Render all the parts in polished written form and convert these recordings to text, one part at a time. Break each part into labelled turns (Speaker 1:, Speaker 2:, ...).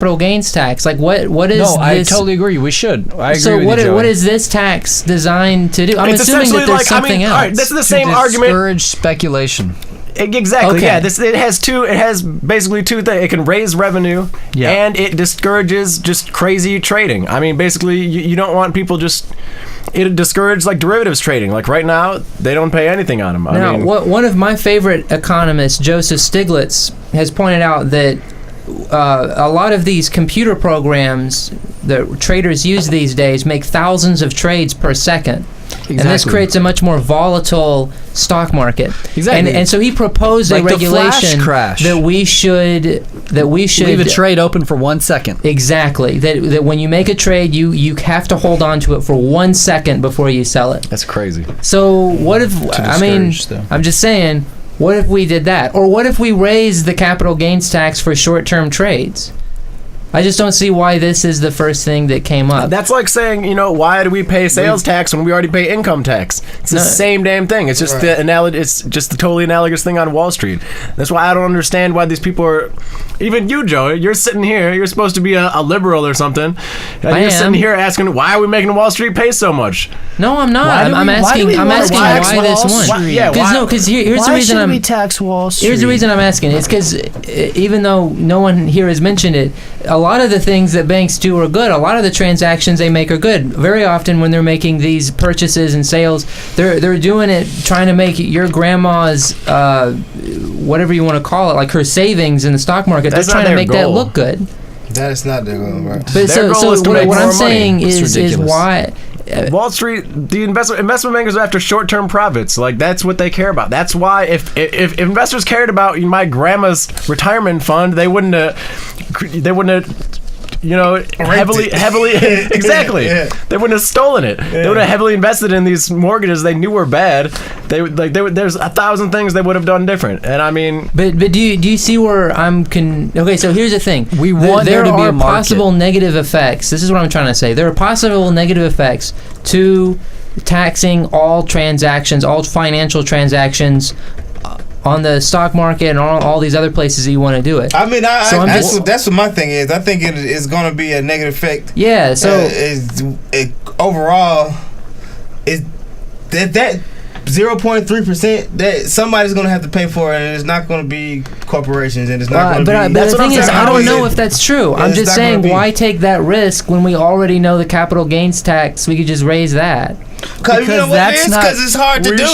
Speaker 1: capital gains tax? Like, what is this?
Speaker 2: No, I totally agree. We should. I agree
Speaker 1: so
Speaker 2: with you,
Speaker 1: what is this tax designed to do? I'm assuming that there's something else.
Speaker 3: All right, this is the same
Speaker 2: to
Speaker 3: argument.
Speaker 2: Discourage speculation.
Speaker 3: Exactly.
Speaker 1: Okay.
Speaker 3: Yeah. It has basically two things. It can raise revenue, and it discourages just crazy trading. I mean, basically, you don't want people just. It discourages like derivatives trading. Like right now, they don't pay anything on them.
Speaker 1: Now, one of my favorite economists, Joseph Stiglitz, has pointed out that a lot of these computer programs that traders use these days make thousands of trades per second. Exactly. And this creates a much more volatile stock market.
Speaker 2: Exactly.
Speaker 1: And so he proposed
Speaker 2: like
Speaker 1: a regulation that we should
Speaker 2: leave a trade open for 1 second.
Speaker 1: Exactly. That when you make a trade, you have to hold on to it for 1 second before you sell it.
Speaker 3: That's crazy.
Speaker 1: So what if I'm just saying, what if we did that? Or what if we raised the capital gains tax for short-term trades? I just don't see why this is the first thing that came up.
Speaker 3: That's like saying, why do we pay sales tax when we already pay income tax? It's the same damn thing. It's just it's just the totally analogous thing on Wall Street. That's why I don't understand why these people are. Even you, Joe, you're sitting here. You're supposed to be a liberal or something. And you're sitting here asking, why are we making Wall Street pay so much?
Speaker 1: No, I'm not. I'm asking why this one. Because here's the reason
Speaker 4: we tax Wall Street?
Speaker 1: Here's the reason I'm asking. It's because even though no one here has mentioned it, a lot of the things that banks do are good. A lot of the transactions they make are good. Very often when they're making these purchases and sales, they're doing it trying to make your grandma's whatever you want to call it, like her savings in the stock market. They're trying to make that look good.
Speaker 4: That is not their goal, right?
Speaker 1: But so what I'm saying is why
Speaker 3: Wall Street, the investment bankers are after short-term profits. Like that's what they care about. That's why if investors cared about my grandma's retirement fund, they wouldn't have heavily exactly. Yeah. They wouldn't have stolen it. Yeah. They would have heavily invested in these mortgages they knew were bad. There's 1,000 things they would have done different. And I mean,
Speaker 1: but do you see where okay, so here's the thing.
Speaker 2: We want there to be a market.
Speaker 1: Possible negative effects. This is what I'm trying to say. There are possible negative effects to taxing all transactions, all financial transactions on the stock market and all these other places that you want to do it.
Speaker 4: I mean, that's what my thing is. I think it is going to be a negative effect.
Speaker 1: Yeah. So
Speaker 4: overall, is that 0.3% that somebody's going to have to pay for it, and it's not going to be corporations, and it's not going to be.
Speaker 1: But the thing is, I don't know if that's true. I'm just saying, why take that risk when we already know the capital gains tax? We could just raise that.
Speaker 4: Because it's hard to do.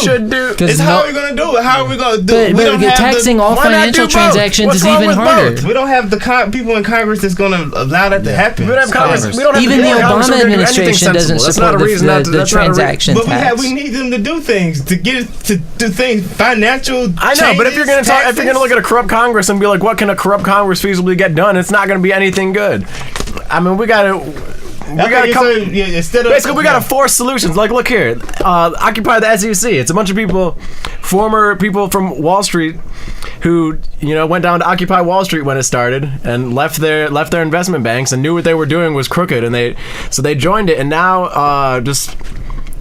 Speaker 4: It's how are we going to do it? How are we going to do it?
Speaker 1: But taxing all financial transactions is even harder.
Speaker 4: We don't have the people in Congress that's going to allow that to happen.
Speaker 3: We don't have Congress.
Speaker 1: Even the Obama administration doesn't support the transaction tax.
Speaker 4: We need them to do things, to get it to do things, financial.
Speaker 3: I know, but if you're going to look at a corrupt Congress and be like, what can a corrupt Congress feasibly get done? It's not going to be anything good. I mean, we got to. We got to force solutions. Like, look here, Occupy the SEC. It's a bunch of people, former people from Wall Street, who went down to Occupy Wall Street when it started and left their investment banks and knew what they were doing was crooked, and they joined it. And now, just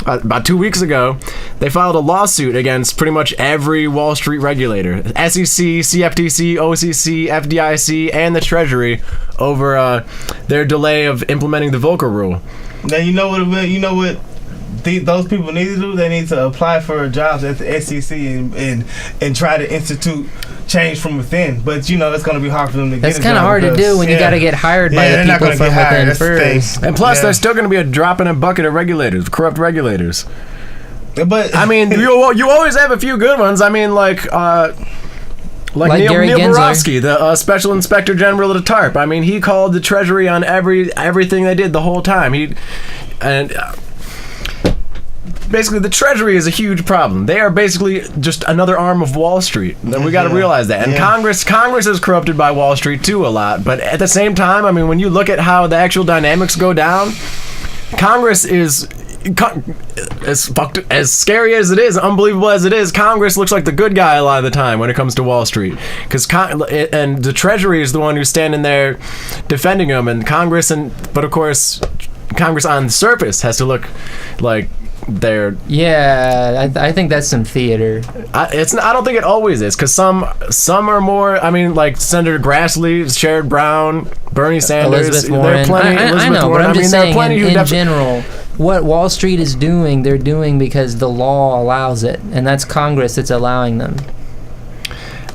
Speaker 3: about 2 weeks ago, they filed a lawsuit against pretty much every Wall Street regulator, SEC, CFTC, OCC, FDIC, and the Treasury, over their delay of implementing the Volcker Rule.
Speaker 4: Now what those people need to do? They need to apply for jobs at the SEC and try to institute change from within. But it's going to be hard for them to get.
Speaker 1: That's kind of hard to do when you got to get hired by the people from within first.
Speaker 3: And plus, there's still going to be a drop in a bucket of regulators, corrupt regulators.
Speaker 4: But
Speaker 3: I mean, you always have a few good ones. I mean, like Neil Borowski, the Special Inspector General of the TARP. I mean, he called the Treasury on everything they did the whole time. Basically, the Treasury is a huge problem. They are basically just another arm of Wall Street. We got to realize that. And Congress is corrupted by Wall Street too a lot. But at the same time, I mean, when you look at how the actual dynamics go down, Congress is as scary as it is, unbelievable as it is. Congress looks like the good guy a lot of the time when it comes to Wall Street, and the Treasury is the one who's standing there defending them, and but of course, Congress on the surface has to look like they're.
Speaker 1: Yeah, I think that's some theater.
Speaker 3: I don't think it always is, because some are more. I mean, like Senator Grassley, Sherrod Brown, Bernie Sanders.
Speaker 1: Elizabeth Warren.
Speaker 3: There are plenty.
Speaker 1: I know,
Speaker 3: Warren.
Speaker 1: but I'm just saying in
Speaker 3: who
Speaker 1: general, what Wall Street is doing, they're doing because the law allows it, and that's Congress that's allowing them.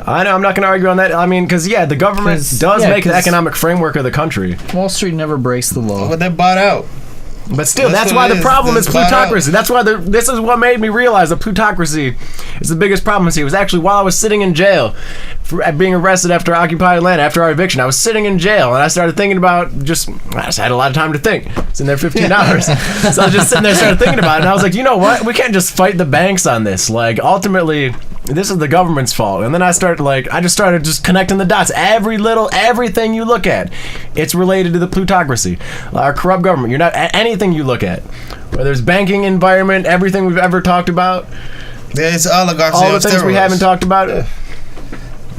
Speaker 3: I know, I'm not going to argue on that. I mean, because, the government does make the economic framework of the country.
Speaker 2: Wall Street never breaks the law.
Speaker 4: But they're bought out.
Speaker 3: But still, that's why the problem is plutocracy. That's why this is what made me realize that plutocracy is the biggest problem here. It was actually while I was sitting in jail for being arrested after occupied land, after our eviction. I was sitting in jail, and I started thinking about I just had a lot of time to think. I was in there 15 hours. So I was just sitting there, started thinking about it, and I was like, you know what? We can't just fight the banks on this. Like, ultimately, this is the government's fault. And then I just started connecting the dots. Everything you look at, it's related to the plutocracy. Our corrupt government. You're not anything you look at, whether it's banking environment, everything we've ever talked about.
Speaker 4: Yeah, it's oligarchy.
Speaker 3: All the things we haven't talked about.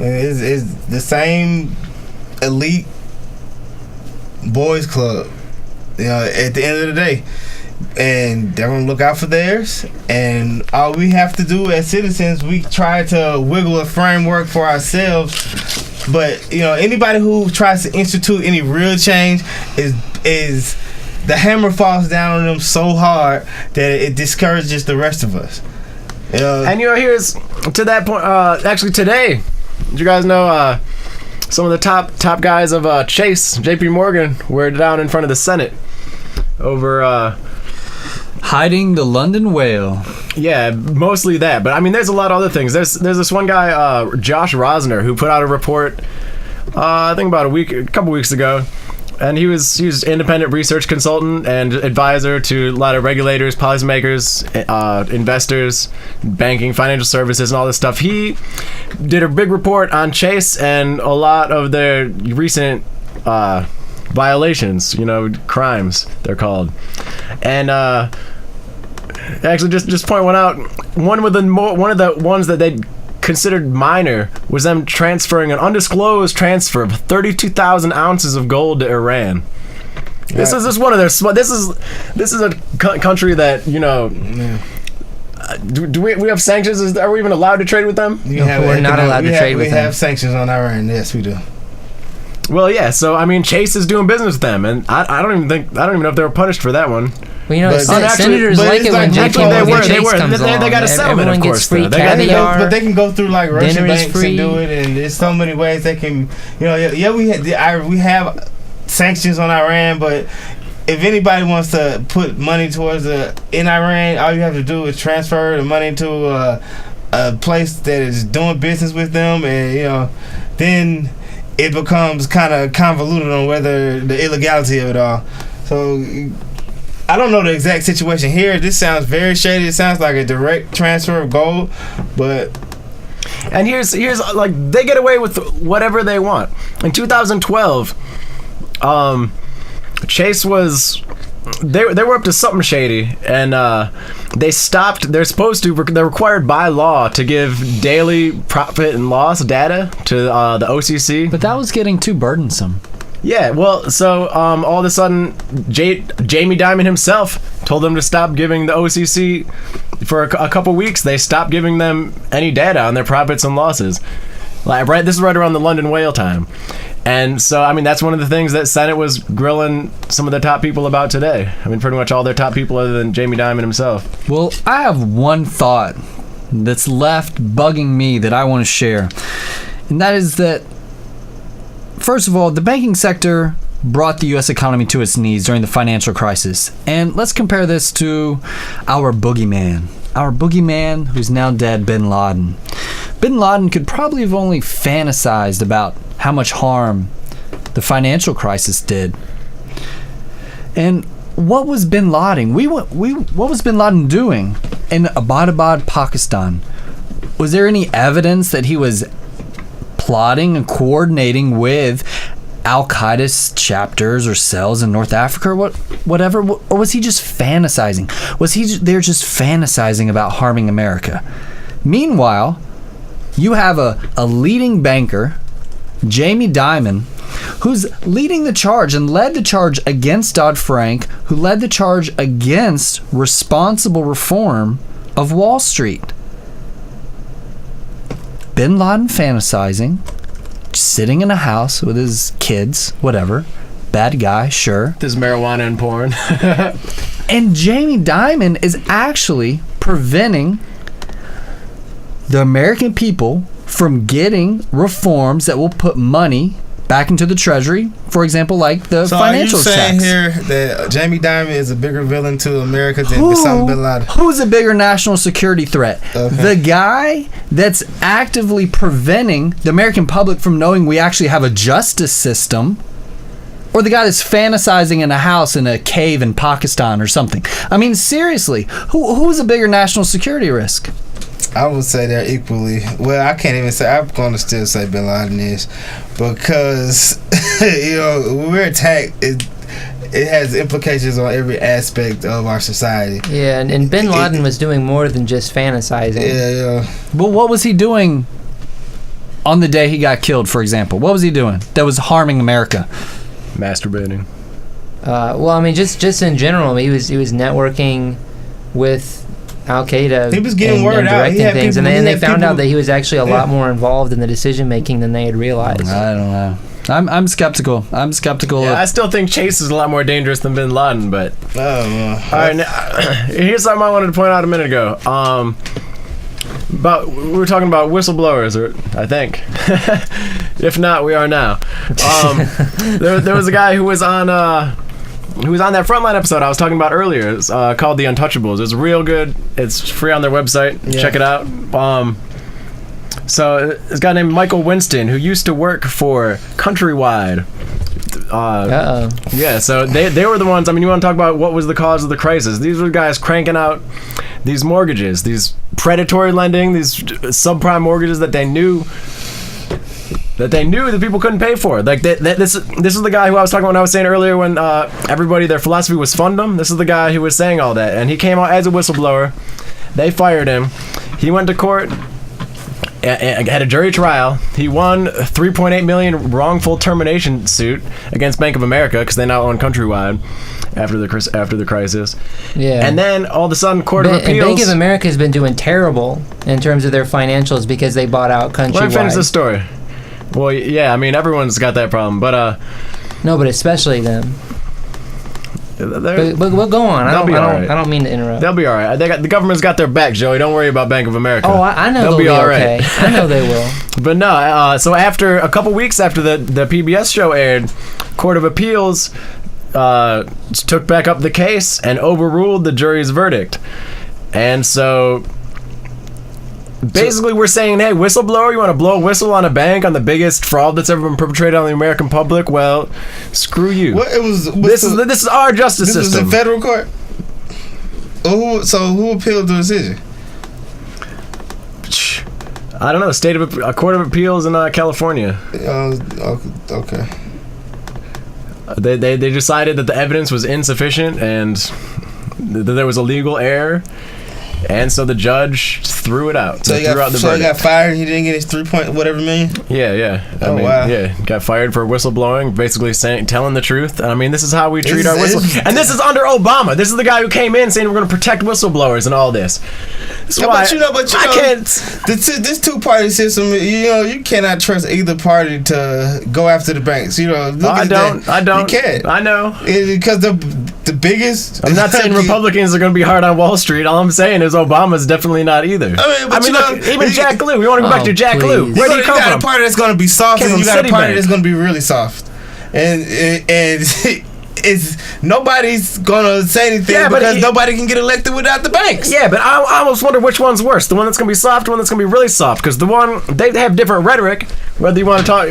Speaker 4: It's the same elite boys club. At the end of the day. And they're going to look out for theirs. And all we have to do as citizens, we try to wiggle a framework for ourselves. But, anybody who tries to institute any real change is the hammer falls down on them so hard that it discourages the rest of us.
Speaker 3: And here's to that point. Actually, today, did you guys know some of the top guys of Chase, JP Morgan, were down in front of the Senate over
Speaker 2: hiding the London whale.
Speaker 3: Yeah, mostly that. But I mean, there's a lot of other things. There's this one guy, Josh Rosner, who put out a report. I think about a couple weeks ago. And he was independent research consultant and advisor to a lot of regulators, policymakers, investors, banking, financial services, and all this stuff. He did a big report on Chase and a lot of their recent violations, crimes they're called. And actually, just point one out. One of the ones that they considered minor was them transferring an undisclosed transfer of 32,000 ounces of gold to Iran. This is just one of their. This is a country that do we have sanctions? Are we even allowed to trade with them?
Speaker 1: We're not allowed to trade with them.
Speaker 4: We have sanctions on Iran. Yes, we do.
Speaker 3: Well, yeah. So I mean, Chase is doing business with them, and I don't even know if they were punished for that one.
Speaker 1: Well, senators like it when JP Morgan Chase comes along.
Speaker 3: They got a settlement,
Speaker 1: everyone
Speaker 3: of course.
Speaker 1: Gets free caviar.
Speaker 4: But they can go through like Russian banks
Speaker 1: free.
Speaker 4: and do it, and there's so many ways they can. We have sanctions on Iran, but if anybody wants to put money towards in Iran, all you have to do is transfer the money to a place that is doing business with them, and then it becomes kind of convoluted on whether the illegality of it all. So I don't know the exact situation here. This sounds very shady. It sounds like a direct transfer of gold, but
Speaker 3: and here's like they get away with whatever they want. In 2012, Chase was they were up to something shady, and they stopped. They're required by law to give daily profit and loss data to the OCC.
Speaker 2: But that was getting too burdensome.
Speaker 3: Yeah, well, so all of a sudden, Jamie Dimon himself told them to stop giving the OCC for a couple weeks. They stopped giving them any data on their profits and losses. This is right around the London whale time. And so, I mean, that's one of the things that Senate was grilling some of the top people about today. I mean, pretty much all their top people other than Jamie Dimon himself.
Speaker 2: Well, I have one thought that's left bugging me that I want to share. And that is that, first of all, the banking sector brought the U.S. economy to its knees during the financial crisis. And let's compare this to our boogeyman. Our boogeyman, who's now dead, Bin Laden. Bin Laden could probably have only fantasized about how much harm the financial crisis did. And what was Bin Laden? What was Bin Laden doing in Abbottabad, Pakistan? Was there any evidence that he was plotting and coordinating with Al-Qaeda's chapters or cells in North Africa or whatever? Or was he just fantasizing? Was he there just fantasizing about harming America? Meanwhile, you have a leading banker Jamie Dimon, who's leading the charge and led the charge against Dodd-Frank, who led the charge against responsible reform of Wall Street. Bin Laden fantasizing, sitting in a house with his kids, whatever. Bad guy, sure.
Speaker 3: There's marijuana and porn.
Speaker 2: And Jamie Dimon is actually preventing the American people from getting reforms that will put money back into the Treasury, for example, like the financial tax.
Speaker 4: So are you saying here that Jamie Dimon is a bigger villain to America than Osama bin Laden?
Speaker 2: Who's a bigger national security threat?
Speaker 4: Okay.
Speaker 2: The guy that's actively preventing the American public from knowing we actually have a justice system, or the guy that's fantasizing in a house in a cave in Pakistan or something? I mean, seriously, who's a bigger national security risk?
Speaker 4: I would say they're equally. Well, I can't even say. I'm going to still say bin Laden is, because when we're attacked, it has implications on every aspect of our society.
Speaker 1: Yeah, and bin Laden was doing more than just fantasizing.
Speaker 4: Yeah.
Speaker 2: But what was he doing on the day he got killed, for example? What was he doing that was harming America?
Speaker 3: Masturbating.
Speaker 1: Well, I mean, just in general, he was networking with Al Qaeda.
Speaker 4: He was getting word out.
Speaker 1: Directing things, and they found out that he was actually a lot more involved in the decision making than they had realized.
Speaker 2: I don't know. I'm skeptical.
Speaker 3: I still think Chase is a lot more dangerous than bin Laden, but all right. Now, here's something I wanted to point out a minute ago. We were talking about whistleblowers, I think. If not, we are now. There was a guy who was on that Frontline episode I was talking about earlier. It's called The Untouchables. It's real good. It's free on their website. Yeah. Check it out. So this guy named Michael Winston, who used to work for Countrywide. Yeah, so they were the ones. I mean, you want to talk about what was the cause of the crisis? These were the guys cranking out these mortgages, these predatory lending, these subprime mortgages that they knew that people couldn't pay for. Like this is the guy who I was talking about when I was saying earlier when everybody, their philosophy was fund them. This is the guy who was saying all that, and he came out as a whistleblower. They fired him. He went to court. Had a jury trial. He won a $3.8 million wrongful termination suit against Bank of America because they now own Countrywide after the crisis. Yeah. And then all of a sudden, Court of Appeals.
Speaker 1: And Bank of America has been doing terrible in terms of their financials because they bought out Countrywide.
Speaker 3: Let me finish the story. Well, yeah, I mean everyone's got that problem, but
Speaker 1: no, but especially them. But go on. I don't mean to interrupt.
Speaker 3: They'll be all right. The government's got their back, Joey. Don't worry about Bank of America.
Speaker 1: Oh, I know they'll be all okay. Right. I know they will.
Speaker 3: But no, so after a couple weeks after the PBS show aired, Court of Appeals took back up the case and overruled the jury's verdict. And so basically we're saying, hey, whistleblower, you want to blow a whistle on a bank on the biggest fraud that's ever been perpetrated on the American public? Well, screw you. This is our justice system.
Speaker 4: This was in federal court? Who appealed the decision?
Speaker 3: I don't know. A Court of Appeals in California.
Speaker 4: Okay.
Speaker 3: They decided that the evidence was insufficient and that there was a legal error. And so the judge threw it out.
Speaker 4: So he got fired. He didn't get his $3.whatever million.
Speaker 3: Yeah.
Speaker 4: Wow.
Speaker 3: Yeah, got fired for whistleblowing, basically telling the truth. I mean, this is how we treat our whistleblowers. And this is under Obama. This is the guy who came in saying we're going to protect whistleblowers and all this. This is why I can't.
Speaker 4: This two-party system. You cannot trust either party to go after the banks.
Speaker 3: I don't. You can't. I know.
Speaker 4: Because the biggest.
Speaker 3: I'm not saying Republicans are going to be hard on Wall Street. All I'm saying is Obama's definitely not either. I mean, look, even Jack Lew. We want to go back to Jack Lew. Where did he come from?
Speaker 4: You got a party that's going to be soft, and you got a party that's going to be really soft, and it's nobody's going to say anything because nobody can get elected without the banks.
Speaker 3: Yeah, but I almost wonder which one's worse: the one that's going to be soft, the one that's going to be really soft. Because the one they have different rhetoric. Whether you want to talk,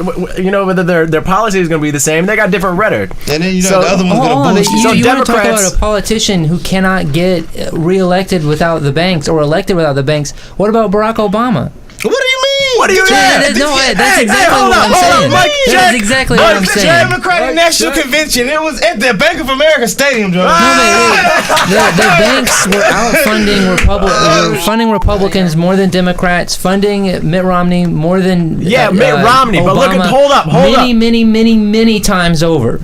Speaker 3: whether their policy is going to be the same, they got different rhetoric.
Speaker 4: And then the other one's going to bullshit.
Speaker 1: You want to talk about a politician who cannot get reelected without the banks or elected without the banks? What about Barack Obama?
Speaker 4: What do you mean?
Speaker 3: What are you at?
Speaker 1: No, that's exactly what I'm saying. That's exactly what I'm saying.
Speaker 4: Democratic National Convention. It was at the Bank of America Stadium, Joe.
Speaker 1: The banks were funding Republicans more than Democrats, funding Mitt Romney more than
Speaker 3: Mitt Romney.
Speaker 1: Obama,
Speaker 3: but hold up.
Speaker 1: Many times over.